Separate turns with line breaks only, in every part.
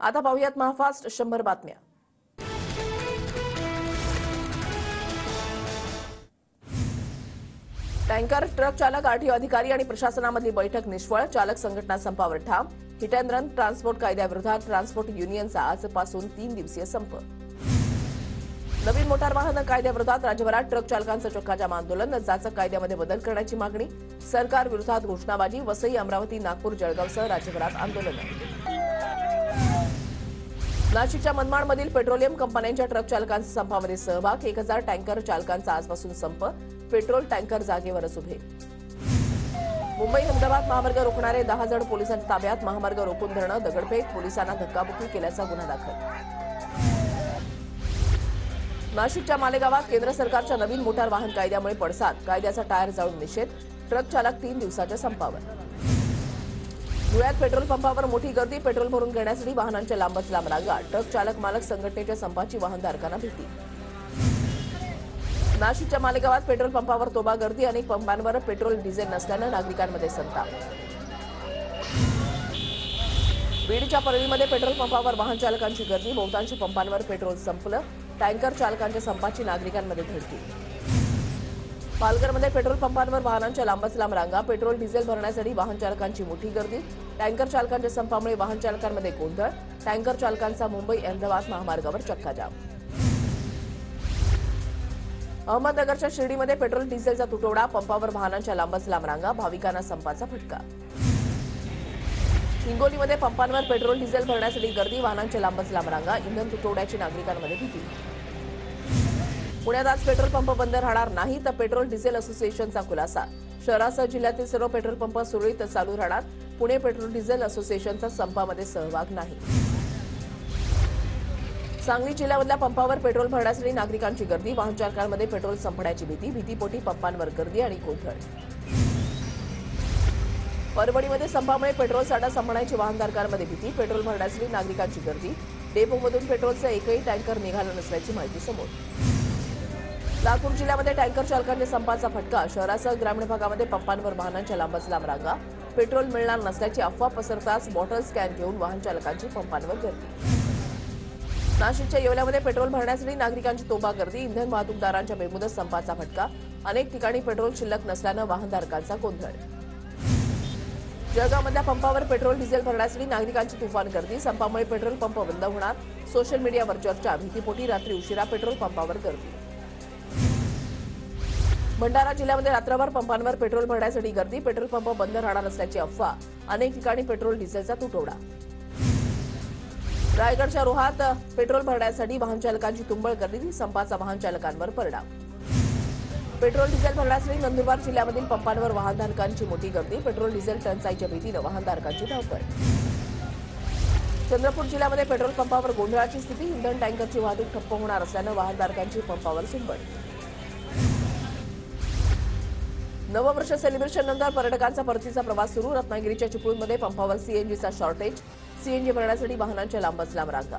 आता पाहूयात महाफास्ट 100 बातम्या। टँकर ट्रक चालक, आरटीओ अधिकारी आणि प्रशासनामधली बैठक निष्फळ, चालक संघटना संपावर ठाम। हिट अँड रन ट्रान्सपोर्ट कायद्याविरोधात ट्रान्सपोर्ट युनियनचा आजपासून 3 दिवसीय संप। नवीन मोटार वाहन कायद्याविरोधात राज्यभरात ट्रक चालकांचं चक्काजाम आंदोलन, जाचक कायद्यामध्ये बदल करण्याची मागणी, सरकार विरोधात घोषणाबाजी, वसई, अमरावती, नागपूर, जळगावसह राज्यभरात आंदोलन। नाशिकच्या मनमाडमधील पेट्रोलियम कंपन्यांच्या ट्रक चालकांचा संपामध्ये सहभाग, 1000 टँकर चालकांचा आजपासून संप, पेट्रोल टँकर जागेवरच उभे। मुंबई अहमदाबाद महामार्ग रोखणारे 10 जण पोलिसांच्या ताब्यात, महामार्ग रोखून धरणं, दगडफेक, पोलिसांना धक्काबुक्की केल्याचा गुन्हा दाखल। नाशिकच्या मालेगावात केंद्र सरकारच्या नवीन मोटार वाहन कायद्यामुळे पडसाद, कायद्याचा टायर जाळून निषेध, ट्रक चालक 3 दिवसाच्या संपावर। धुळ्यात पेट्रोल पंपावर मोठी गर्दी, पेट्रोल भरून घेण्यासाठी वाहनांच्या लांबच लांब रांगा, ट्रक चालक मालक संघटनेच्या संपाची वाहनधारकांना भीती। नाशिकच्या मालेगावात पेट्रोल पंपावर तोबा गर्दी, अनेक पंपांवर पेट्रोल डिझेल नसल्यानं नागरिकांमध्ये संताप। बीडच्या परळीमध्ये पेट्रोल पंपावर वाहन चालकांची गर्दी, बहुतांश पंपांवर पेट्रोल संपलं, टँकर चालकांच्या संपाची नागरिकांमध्ये धडकी। पालघरमध्ये पेट्रोल पंपांवर वाहनांच्या लांबच लांब रांगा, पेट्रोल डिझेल भरण्यासाठी वाहन चालकांची मोठी गर्दी, टँकर चालकांच्या संपामुळे वाहन चालकांमध्ये गोंधळ, टँकर चालकांचा मुंबई अहमदाबाद महामार्गावर चक्काजाम। अहमदनगरच्या शिर्डीमध्ये पेट्रोल डिझेलचा तुटवडा, पंपावर वाहनांच्या लांबच लांब रांगा, भाविकांना संपाचा फटका। हिंगोलीमध्ये पंपांवर पेट्रोल डिझेल भरण्यासाठी गर्दी, वाहनांच्या लांबच लांब रांगा, इंधन तुटवड्याची नागरिकांमध्ये भीती। पुण्यात आज पेट्रोल पंप बंद राहणार नाही, तर पेट्रोल डिझेल असोसिएशनचा खुलासा, शहरासह जिल्ह्यातील सर्व पेट्रोल पंप सुरळीत चालू राहणार, पुणे पेट्रोल डिझेल असोसिएशनचा संपामध्ये सहभाग नाही। सांगली जिल्ह्यामधल्या पंपावर पेट्रोल भरण्यासाठी नागरिकांची गर्दी, वाहन चालकांमध्ये पेट्रोल संपण्याची भीती, भीतीपोटी पंपांवर गर्दी आणि गोंधळ। परभणीमध्ये संपामुळे पेट्रोल साठा संपण्याची वाहनधारकांमध्ये भीती, पेट्रोल भरण्यासाठी नागरिकांची गर्दी, डेपोमधून पेट्रोलचा एकही टँकर निघाला नसल्याची माहिती समोर। लातूर जिल्ह्यामध्ये टँकर चालकांच्या संपाचा फटका, शहरासह ग्रामीण भागामध्ये पंपांवर वाहनांच्या लांबच लांब रांगा, पेट्रोल मिळणार नसल्याची अफवा पसरताच बॉटल स्कॅन घेऊन वाहन चालकांची पंपांवर गर्दी। नाशिकच्या येवल्यामध्ये पेट्रोल भरण्यासाठी नागरिकांची तोबा गर्दी, इंधन वाहतूकदारांच्या बेमुदत संपाचा फटका, अनेक ठिकाणी पेट्रोल शिल्लक नसल्यानं वाहनधारकांचा गोंधळ। जळगावमधल्या पंपावर पेट्रोल डिझेल भरण्यासाठी नागरिकांची तुफान गर्दी, संपामुळे पेट्रोल पंप बंद होणार, सोशल मीडियावर चर्चा, भीतीपोटी रात्री उशिरा पेट्रोल पंपावर गर्दी। भंडारा जिल्ह्यामध्ये रात्रभर पंपांवर पेट्रोल भरण्यासाठी गर्दी, पेट्रोल पंप बंद राहणार असल्याची अफवा, अनेक ठिकाणी पेट्रोल डिझेलचा तुटवडा। रायगडच्या रोहात पेट्रोल भरण्यासाठी वाहन चालकांची तुंबळ गर्दी, संपाचा वाहन चालकांवर परिणाम। पेट्रोल डिझेल भरण्यासाठी नंदुरबार जिल्ह्यामधील पंपांवर वाहनधारकांची मोठी गर्दी, पेट्रोल डिझेल टंचाईच्या भीतीनं वाहनधारकांची धावपळ। चंद्रपूर जिल्ह्यामध्ये पेट्रोल पंपावर गोंधळाची स्थिती, इंधन टँकरची वाहतूक ठप्प होणार असल्यानं वाहनधारकांची पंपावर झुंबड। नववर्ष सेलिब्रेशन नंतर पर्यटकांचा परतीचा प्रवास सुरू, रत्नागिरीच्या चिपळूणमध्ये पंपावर सीएनजीचा शॉर्टेज, सीएनजी भरण्यासाठी वाहनांच्या लांबच लांब रांगा।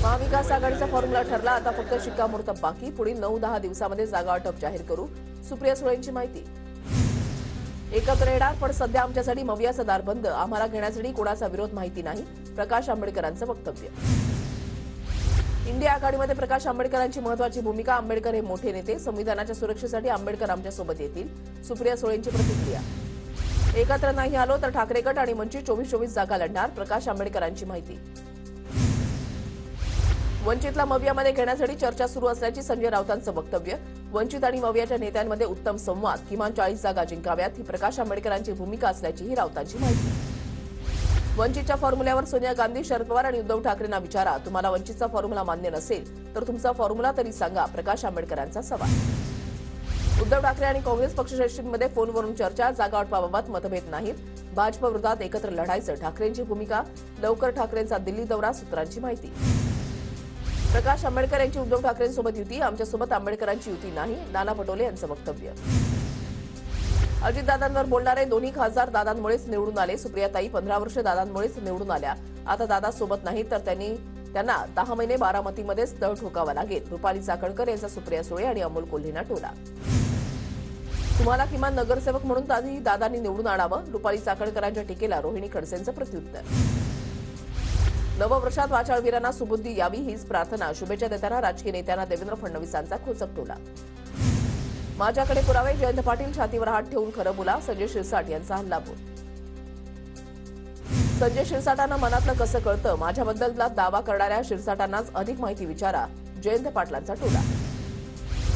महाविकास आघाडीचा फॉर्म्युला ठरला, आता फक्त शिक्कामोर्तब बाकी, पुढील 9-10 दिवसामध्ये जागा वाटप जाहीर करू, सुप्रिया सुळेंची माहिती। एकत्र येणार, पण सध्या आमच्यासाठी मवियाचं दार बंद, आम्हाला घेण्यासाठी कोणाचा विरोध माहिती नाही, प्रकाश आंबेडकरांचं वक्तव्य। इंडिया आघाडीमध्ये प्रकाश आंबेडकरांची महत्वाची भूमिका, आंबेडकर हे मोठे नेते, संविधानाच्या सुरक्षेसाठी आंबेडकर आमच्यासोबत येतील, सुप्रिया सुळेंची प्रतिक्रिया। एकत्र नाही आलो तर ठाकरे गट आणि वंचित 24-24 जागा लढणार, प्रकाश आंबेडकरांची माहिती। वंचितला मवियामध्ये घेण्यासाठी चर्चा सुरू असल्याची संजय राऊतांचं वक्तव्य, वंचित आणि मवियाच्या नेत्यांमध्ये उत्तम संवाद, किमान 40 जागा जिंकाव्यात, ही प्रकाश आंबेडकरांची भूमिका असल्याचीही राऊतांची माहिती। वंचितच्या फॉर्म्युल्यावर सोनिया गांधी, शरद पवार आणि उद्धव ठाकरेंना विचारा, तुम्हाला वंचितचा फॉर्म्युला मान्य नसेल तर तुमचा फॉर्म्युला तरी सांगा, प्रकाश आंबेडकरांचा सवाल। उद्धव ठाकरे आणि काँग्रेस पक्षश्रेष्ठींमध्ये फोनवरून चर्चा, जागा वाटपाबाबत मतभेद नाहीत, भाजप विरोधात एकत्र लढायचं, ठाकरेंची भूमिका, लवकर ठाकरेंचा दिल्ली दौरा, सूत्रांची माहिती। प्रकाश आंबेडकर यांची उद्धव ठाकरेंसोबत युती, आमच्यासोबत आंबेडकरांची युती नाही, नाना पटोले यांचं वक्तव्य। अजितदादांवर बोलणारे दोन्ही खासदार दादांमुळेच निवडून आले, सुप्रियाताई 15 वर्ष दादांमुळेच निवडून आल्या, आता दादा सोबत नाही तर त्यांना 10 महिने बारामतीमध्येच तळ ठोकावा लागेल, रुपाली चाकणकर यांचा सुप्रिया सुळे आणि अमोल कोल्हेंना टोला। तुम्हाला किमान नगरसेवक म्हणून दादांनी निवडून आणावं, रुपाली चाकणकरांच्या टीकेला रोहिणी खडसेंचं प्रत्युत्तर। नववर्षात वाचाळवीरांना सुबुद्धी यावी हीच प्रार्थना. शुभेच्छा देताना राजकीय नेत्यांना देवेंद्र फडणवीसांचा खोचक टोला. माझ्याकडे पुरावे. जयंत पाटील छातीवर हात ठेवून खरं बोला. संजय शिरसाट यांचा हल्लाबोल. संजय शिरसाटांना मनातलं कसं कळतं? माझ्याबद्दलला दावा करणाऱ्या शिरसाटांनाच अधिक माहिती विचारा. जयंत पाटलांचा टोला.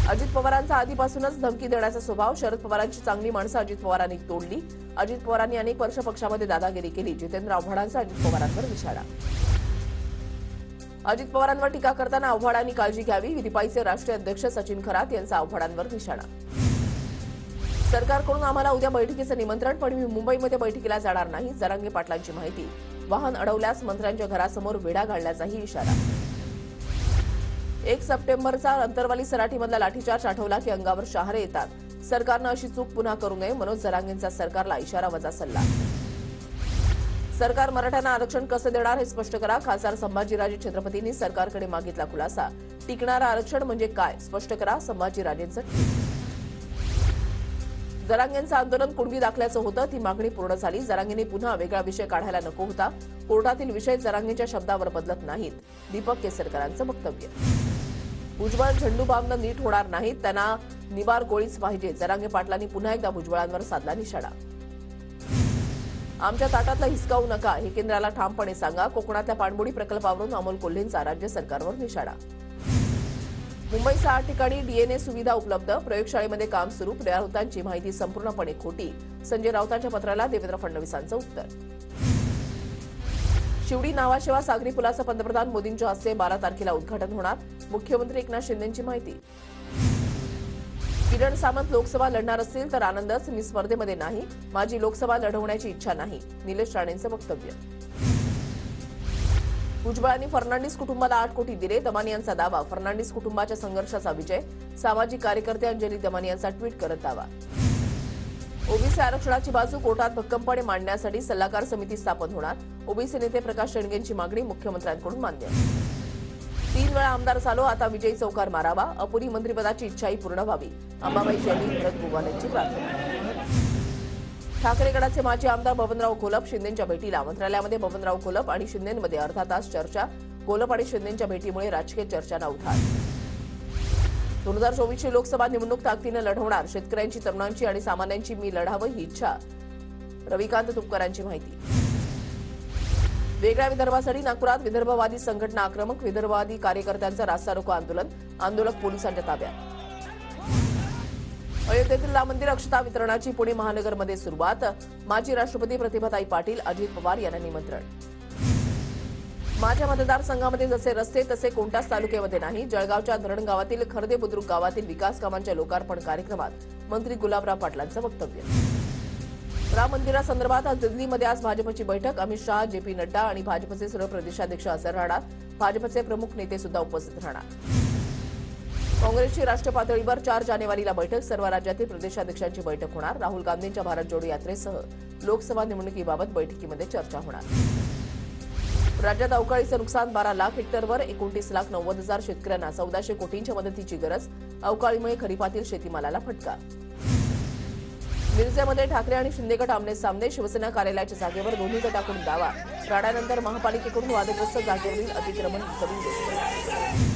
अजित पवारांचा आधीपासूनच धमकी देण्याचा स्वभाव. शरद पवारांची चांगली माणसं अजित पवारांनी तोडली. अजित पवारांनी अनेक वर्ष पक्षामध्ये दादागिरी केली. जितेंद्र आव्हाडांचा अजित पवारांवर निशाणा. अजित पवारांवर टीका करताना आव्हाडांनी काळजी घ्यावी. विधिपाईचे राष्ट्रीय अध्यक्ष सचिन खरात यांचा आव्हाडांवर निशाणा. सरकारकडून आम्हाला उद्या बैठकीचं निमंत्रण, पण मी मुंबईमध्ये बैठकीला जाणार नाही. जरांगे पाटलांची माहिती. वाहन अडवल्यास मंत्र्यांच्या घरासमोर वेढा घालण्याचाही इशारा. 1 सप्टेंबरचा अंतरवाली सराटीमधला लाठीचार्ज आठवला की अंगावर शहारे येतात. सरकारनं अशी चूक पुन्हा करू नये. मनोज जरांगेंचा सरकारला इशारा वजा सल्ला. सरकार मराठ्यांना आरक्षण कसं देणार हे स्पष्ट करा. खासदार संभाजीराजे छत्रपतींनी सरकारकडे मागितला खुलासा. टिकणारं आरक्षण म्हणजे काय स्पष्ट करा. संभाजीराजेंचं ट्विट. जरांगेंचं आंदोलन कुणबी दाखल्याचं होतं. ती मागणी पूर्ण झाली. जरांगेंनी पुन्हा वेगळा विषय काढायला नको होता. कोर्टातील विषय जरांगेंच्या शब्दावर बदलत नाहीत. दीपक केसरकरांचं वक्तव्य. भुजबळ झेंडूबामनं नीट होणार नाहीत. त्यांना निबार गोळीच पाहिजे. जरांगे पाटलांनी पुन्हा एकदा भुजबळांवर साधला निशाणा. आमच्या ताटातला हिसकावू नका हे केंद्राला ठामपणे सांगा. कोकणातल्या पाणबुडी प्रकल्पावरून अमोल कोल्हेंचा राज्य सरकारवर निशाणा. मुंबईसह 8 ठिकाणी डीएनए सुविधा उपलब्ध. प्रयोगशाळेमध्ये काम सुरू. राऊतांची माहिती संपूर्णपणे खोटी. संजय राऊतांच्या पत्राला देवेंद्र फडणवीसांचं उत्तर. शिवडी नावाशिवा सागरी पुलाचं पंतप्रधान मोदींच्या हस्ते 12 तारखेला उद्घाटन होणार. मुख्यमंत्री एकनाथ शिंदेंची माहिती. किरण सामंत लोकसभा लढणार असतील तर आनंदच. मी स्पर्धेमध्ये नाही. माझी लोकसभा लढवण्याची इच्छा नाही. निलेश राणेंचं वक्तव्य. भुजबळांनी फर्नांडिस कुटुंबाला 8 कोटी दिले. दमानी यांचा दावा. फर्नांडिस कुटुंबाच्या संघर्षाचा विजय. सामाजिक कार्यकर्ते अंजली दमानी यांचा ट्विट करत दावा. ओबीसी आरक्षणाची बाजू कोर्टात भक्कमपणे मांडण्यासाठी सल्लागार समिती स्थापन होणार. ओबीसी नेते प्रकाश शेंडगेंची मागणी मुख्यमंत्र्यांकडून मान्य. 3 वेळा आमदार झालो, आता विजयी चौकार मारावा. अपुरी मंत्रिपदाची इच्छाही पूर्ण व्हावी. अंबाबाई जैनी भरत बुवाल यांची प्रार्थना. ठाकरे गटाचे माजी आमदार बबनराव घोलप शिंदेंच्या भेटीला. मंत्रालयामध्ये बबनराव घोलप आणि शिंदेंमध्ये अर्धा तास चर्चा. घोलप आणि शिंदेंच्या भेटीमुळे राजकीय चर्चांना उधार. 2024ची लोकसभा निवडणूक ताकदीनं लढवणार. शेतकऱ्यांची, तरुणांची आणि सामान्यांची मी लढावं ही इच्छा. रविकांत तुपकरांची माहिती. वेगळ्या विदर्भासाठी नागपुरात विदर्भवादी संघटना आक्रमक. विदर्भवादी कार्यकर्त्यांचं रास्ता रोको आंदोलन. आंदोलक पोलिसांच्या ताब्यात. अयोध्येतील राम मंदिर अक्षता वितरणाची पुणे महानगरमध्ये सुरुवात. माजी राष्ट्रपती प्रतिभाताई पाटील, अजित पवार यांना निमंत्रण. माझ्या मतदारसंघामध्ये जसे रस्ते तसे कोणत्याच तालुक्यामध्ये नाही. जळगावच्या धरण गावातील खर्दे बुद्रुक गावातील विकास कामांच्या लोकार्पण कार्यक्रमात मंत्री गुलाबराव पाटलांचं वक्तव्य. राम मंदिरासंदर्भात दिल्लीमध्ये आज भाजपची बैठक. अमित शहा, जेपी नड्डा आणि भाजपचे सर्व प्रदेशाध्यक्ष हजर राहणार. भाजपचे प्रमुख नेते सुद्धा उपस्थित राहणार. काँग्रेसची राष्ट्रीय पातळीवर 4 जानेवारीला बैठक. सर्व राज्यातील प्रदेशाध्यक्षांची बैठक होणार. राहुल गांधींच्या भारत जोडो यात्रेसह लोकसभा निवडणुकीबाबत बैठकीमध्ये चर्चा होणार. राज्यात अवकाळीचं नुकसान 12 लाख हेक्टरवर. 29,90,000 शेतकऱ्यांना 1400 कोटींच्या मदतीची गरज. अवकाळीमुळे खरीपातील शेतीमालाला फटका. मिरजेमध्ये ठाकरे आणि शिंदे गट आमने सामने. शिवसेना कार्यालयाच्या जागेवर दोन्ही गटाकडून दावा. राड्यानंतर महापालिकेकडून वादग्रस्त जागेवरील अतिक्रमण जमीन.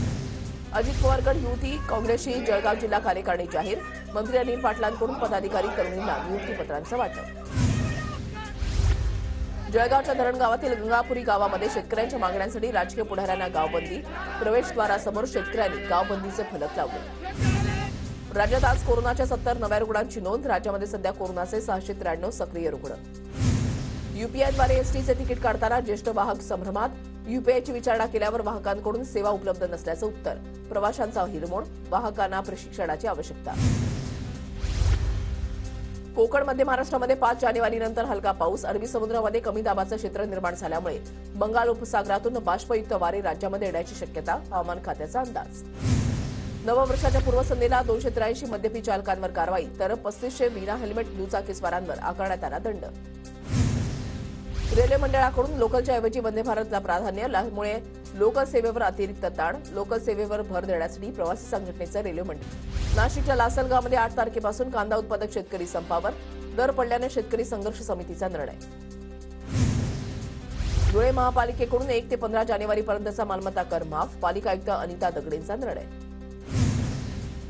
अजित पवार गट युती. काँग्रेसची जळगाव जिल्हा कार्यकारिणी जाहीर. मंत्री अनिल पाटलांकडून पदाधिकारी तरुणींना नियुक्तीपत्रांचं वाटप. जळगावच्या धरण गावातील गंगापुरी गावामध्ये शेतकऱ्यांच्या मागण्यांसाठी राजकीय पुढाऱ्यांना गावबंदी. प्रवेशद्वारासमोर शेतकऱ्यांनी गावबंदीचे फलक लावले. राज्यात आज कोरोनाच्या 70 नव्या रुग्णांची नोंद. राज्यामध्ये सध्या कोरोनाचे 693 सक्रिय रुग्ण. यूपीआयद्वारे एसटीचे तिकीट काढताना ज्येष्ठ वाहक संभ्रमात. यूपीआयची विचारणा केल्यावर वाहकांकडून सेवा उपलब्ध नसल्याचं उत्तर. प्रवाशांचा हिरमोड. वाहकांना प्रशिक्षणाची आवश्यकता. कोकण मध्य महाराष्ट्रामध्ये 5 जानेवारीनंतर हलका पाऊस. अरबी समुद्रामध्ये कमी दाबाचं क्षेत्र निर्माण झाल्यामुळे बंगाल उपसागरातून बाष्पयुक्त वारे राज्यामध्ये येण्याची शक्यता. हवामान खात्याचा अंदाज. नववर्षाच्या पूर्वसंध्येला 283 मद्यपी चालकांवर कारवाई. तर 3500 विना हेल्मेट दुचाकीस्वारांवर आकारण्यात आला दंड. रेल्वे मंडळाकडून लोकलच्या ऐवजी वंदे भारतला प्राधान्य. यामुळे लोकल सेवेवर अतिरिक्त ताण. लोकल सेवेवर भर देण्यासाठी प्रवासी संघटनेचं रेल्वे मंडळ. नाशिकच्या लासलगावमध्ये 8 तारखेपासून कांदा उत्पादक शेतकरी संपावर. दर पडल्याने शेतकरी संघर्ष समितीचा निर्णय. धुळे महापालिकेकडून 1 ते 15 जानेवारीपर्यंतचा मालमत्ता कर माफ, पालिका आयुक्त अनिता दगडेंचा निर्णय.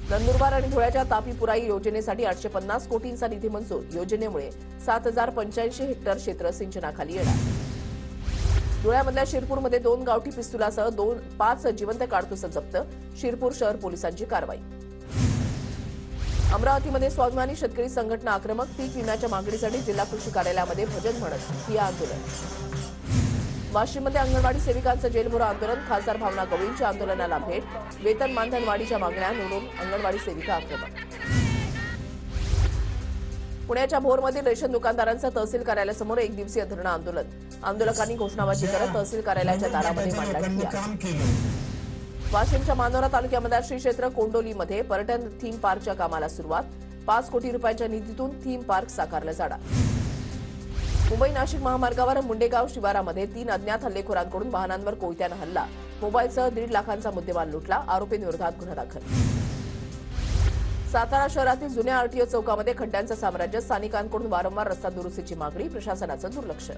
नंदुरबार आणि धुळ्याच्या तापी पुराई योजनेसाठी 850 कोटींचा निधी मंजूर. योजनेमुळे 7085 हेक्टर क्षेत्र सिंचनाखाली येणार. धुळ्यामधल्या शिरपूरमध्ये 2 गावठी पिस्तुलासह 5 जिवंत काडतुसं जप्त. शिरपूर शहर पोलिसांची कारवाई. अमरावतीमध्ये स्वाभिमानी शेतकरी संघटना आक्रमक. पीक विम्याच्या मागणीसाठी जिल्हा कृषी कार्यालयामध्ये भजन म्हणत ठिय्या आंदोलन. वाशिममध्ये अंगणवाडी सेविकांचं जेलभरो आंदोलन. खासदार भावना गवळींच्या आंदोलनाला भेट. वेतन मानधन वाढीच्या मागण्या निवडून अंगणवाडी सेविका आक्रमक. पुण्याच्या भोरमधील रेशन दुकानदारांचं तहसील कार्यालयासमोर 1 दिवसीय धरणं आंदोलन. आंदोलकांनी घोषणाबाजी करत तहसील कार्यालयाच्या दारामध्ये मांडला ठिय्या. वाशिमच्या मानोरा तालुक्यामधल्या श्री क्षेत्र कोंडोलीमध्ये पर्यटन थीम पार्कच्या कामाला सुरुवात. 5 कोटी रुपयांच्या निधीतून थीम पार्क साकारलं जाणार. मुंबई नाशिक महामार्गावर मुंडेगाव शिवारामध्ये 3 अज्ञात हल्लेखोरांकडून वाहनांवर कोयत्यानं हल्ला. मोबाईलसह 1.5 लाखांचा मुद्देमाल लुटला. आरोपींविरोधात गुन्हा दाखल. सातारा शहरातील जुन्या आरटीओ चौकामध्ये खड्ड्यांचं साम्राज्य. स्थानिकांकडून वारंवार रस्ता दुरुस्तीची मागणी. प्रशासनाचं दुर्लक्ष.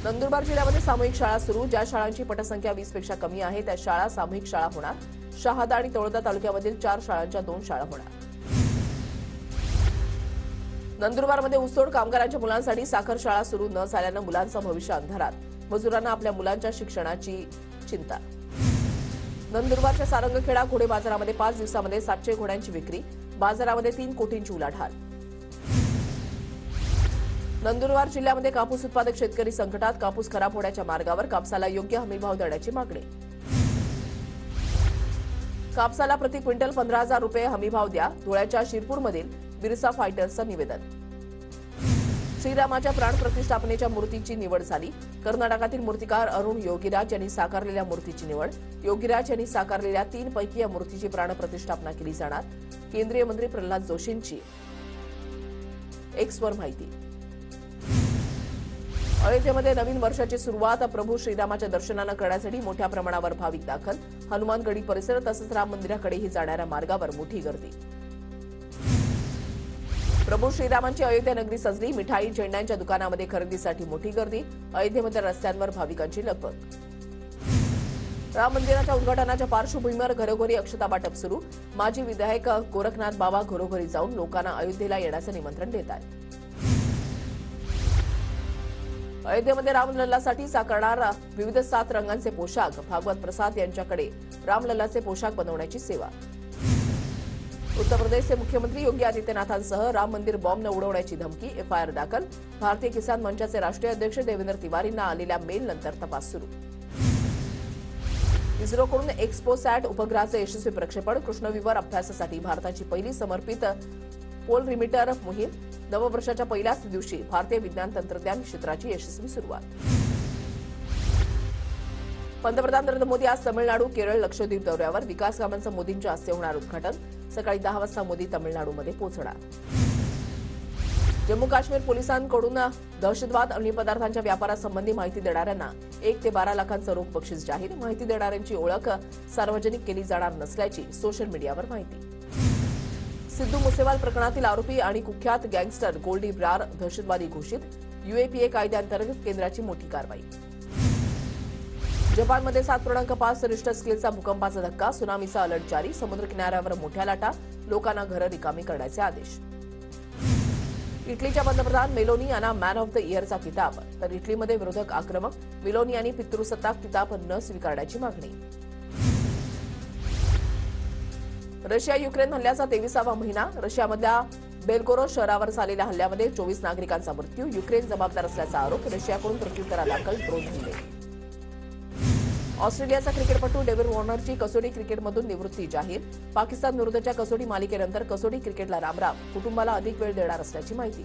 नंदुरबार जिल्ह्यामध्ये सामूहिक शाळा सुरू. ज्या शाळांची पटसंख्या 20 पेक्षा कमी आहे त्या शाळा सामूहिक शाळा होणार. शहादा आणि तळोदा तालुक्यामधील 4 शाळांच्या 2 शाळा होणार. नंदुरबारमध्ये ऊसतोड कामगारांच्या मुलांसाठी साखर शाळा सुरू न झाल्यानं मुलांचं भविष्य अंधारात. मजुरांना आपल्या मुलांच्या शिक्षणाची चिंता. नंदुरबारच्या सारंगखेडा घोडे बाजारामध्ये 5 दिवसामध्ये 700 घोड्यांची विक्री. बाजारामध्ये 3 कोटींची उलाढाल. नंदुरबार जिल्ह्यामध्ये कापूस उत्पादक शेतकरी संकटात. कापूस खराब होण्याच्या मार्गावर. कापसाला योग्य हमीभाव देण्याची मागणी. कापसाला प्रति क्विंटल 15,000 रुपये हमीभाव द्या. धुळ्याच्या शिरपूरमधील बिरसा फायटर्सचं निवेदन. श्रीरामाच्या प्राण प्रतिष्ठापनेच्या मूर्तीची निवड झाली. कर्नाटकातील मूर्तिकार अरुण योगीराज यांनी साकारलेल्या मूर्तीची निवड. योगीराज यांनी साकारलेल्या 3 पैकी या मूर्तीची प्राणप्रतिष्ठापना केली जाणार. केंद्रीय मंत्री प्रल्हाद जोशींची एक्सवर माहिती. अयोध्येमध्ये नवीन वर्षाची सुरुवात. प्रभू श्रीरामाच्या दर्शनानं करण्यासाठी मोठ्या प्रमाणावर भाविक दाखल. हनुमानगडी परिसर तसंच राम मंदिराकडेही जाणाऱ्या मार्गावर मोठी गर्दी. प्रभू श्रीरामांची अयोध्या नगरी सजली. मिठाई झेंड्यांच्या दुकानामध्ये खरेदीसाठी मोठी गर्दी. अयोध्येमध्ये रस्त्यांवर भाविकांची लगबग. राम मंदिराच्या उद्घाटनाच्या पार्श्वभूमीवर घरोघरी अक्षता वाटप सुरू. माजी विधायक गोरखनाथ बाबा घरोघरी जाऊन लोकांना अयोध्येला येण्याचं निमंत्रण देत आहेत. अयोध्येमध्ये रामलल्लासाठी साकारणार विविध 7 रंगांचे पोशाख. भागवत प्रसाद यांच्याकडे रामलल्लाचे पोशाख बनवण्याची सेवा. उत्तर प्रदेशचे मुख्यमंत्री योगी आदित्यनाथांसह राम मंदिर बॉम्ब न उडवण्याची धमकी. एफआयआर दाखल. भारतीय किसान मंचाचे राष्ट्रीय अध्यक्ष देवेंद्र तिवारींना आलेल्या मेलनंतर तपास सुरू. इस्रोकडून एक्स्पोसॅट उपग्रहाचं यशस्वी प्रक्षेपण. कृष्णविवर अभ्यासासाठी भारताची पहिली समर्पित पोलरिमीटर मोहीम. नववर्षाच्या पहिल्याच दिवशी भारतीय विज्ञान तंत्रज्ञान क्षेत्राची यशस्वी सुरुवात. पंतप्रधान नरेंद्र मोदी आज तमिळनाडू, केरळ, लक्षद्वीप दौऱ्यावर. विकास कामांचं मोदींच्या हस्ते होणार उद्घाटन. सकाळी 10 वाजता मोदी तमिळनाडूमध्ये पोहोचणार. जम्मू काश्मीर पोलिसांकडून दहशतवाद अंमली पदार्थांच्या व्यापारासंबंधी माहिती देणाऱ्यांना 1 ते 12 लाखांचं रोख बक्षीस जाहीर. माहिती देणाऱ्यांची ओळख सार्वजनिक केली जाणार नसल्याची सोशल मीडियावर माहिती. सिद्धू मुसेवाल प्रकरणातील आरोपी आणि कुख्यात गँगस्टर गोल्डी ब्रार दहशतवादी घोषित. यूएपीए कायद्याअंतर्गत केंद्राची मोठी कारवाई. जपानमध्ये 7.5 रिश्टर स्केलचा भूकंपाचा धक्का. सुनामीचा अलर्ट जारी. समुद्र किनाऱ्यावर मोठ्या लाटा. लोकांना घरं रिकामी करण्याचे आदेश. इटलीच्या पंतप्रधान मेलोनी यांना मॅन ऑफ द इयरचा किताब. तर इटलीमध्ये विरोधक आक्रमक. मेलोनी यांनी पितृसत्ताक किताब न स्वीकारण्याची मागणी. रशिया युक्रेन हल्ल्याचा 23वा महिना. रशियामधल्या बेलगोरोद शहरावर झालेल्या हल्ल्यामध्ये 24 नागरिकांचा मृत्यू. युक्रेन जबाबदार असल्याचा आरोप. रशियाकडून प्रत्युत्तरादाखल ड्रोन हल्ले. ऑस्ट्रेलियाचा क्रिकेटपटू डेव्हिड वॉर्नरची कसोटी क्रिकेटमधून निवृत्ती जाहीर. पाकिस्तान विरुद्धच्या कसोटी मालिकेनंतर कसोटी क्रिकेटला रामराम. कुटुंबाला अधिक वेळ देणार असल्याची माहिती.